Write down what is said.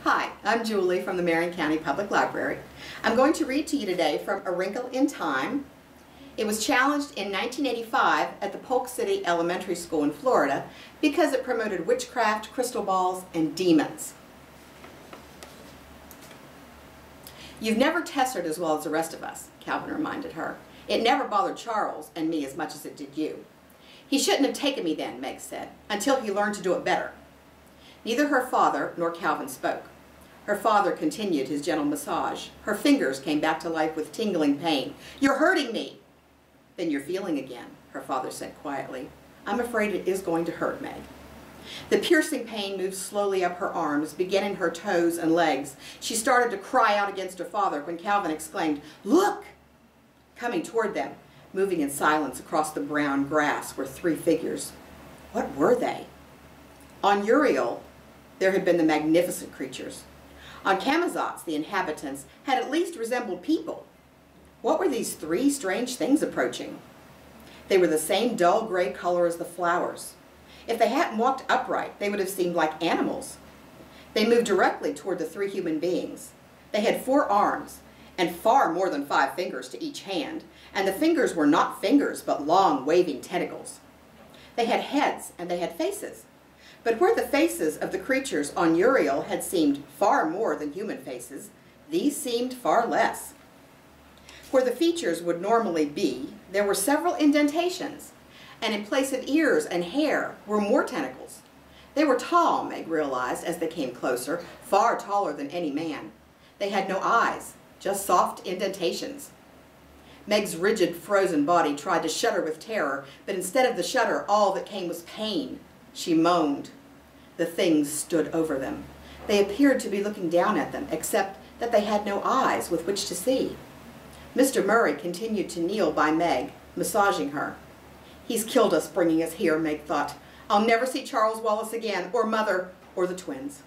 Hi, I'm Julie from the Marion County Public Library. I'm going to read to you today from A Wrinkle in Time. It was challenged in 1985 at the Polk City Elementary School in Florida because it promoted witchcraft, crystal balls, and demons. You've never tested as well as the rest of us, Calvin reminded her. It never bothered Charles and me as much as it did you. He shouldn't have taken me then, Meg said, until he learned to do it better. Neither her father nor Calvin spoke. Her father continued his gentle massage. Her fingers came back to life with tingling pain. "You're hurting me." "Then you're feeling again," her father said quietly. "I'm afraid it is going to hurt, Meg." The piercing pain moved slowly up her arms, beginning her toes and legs. She started to cry out against her father when Calvin exclaimed, "Look!" Coming toward them, moving in silence across the brown grass, were three figures. What were they? On Uriel, there had been the magnificent creatures. On Camazotz, the inhabitants had at least resembled people. What were these three strange things approaching? They were the same dull gray color as the flowers. If they hadn't walked upright, they would have seemed like animals. They moved directly toward the three human beings. They had 4 arms and far more than 5 fingers to each hand, and the fingers were not fingers but long waving tentacles. They had heads and they had faces. But where the faces of the creatures on Uriel had seemed far more than human faces, these seemed far less. Where the features would normally be, there were several indentations, and in place of ears and hair were more tentacles. They were tall, Meg realized as they came closer, far taller than any man. They had no eyes, just soft indentations. Meg's rigid, frozen body tried to shudder with terror, but instead of the shudder, all that came was pain. She moaned. The things stood over them. They appeared to be looking down at them, except that they had no eyes with which to see. Mr. Murray continued to kneel by Meg, massaging her. "He's killed us bringing us here," Meg thought. "I'll never see Charles Wallace again, or Mother, or the twins."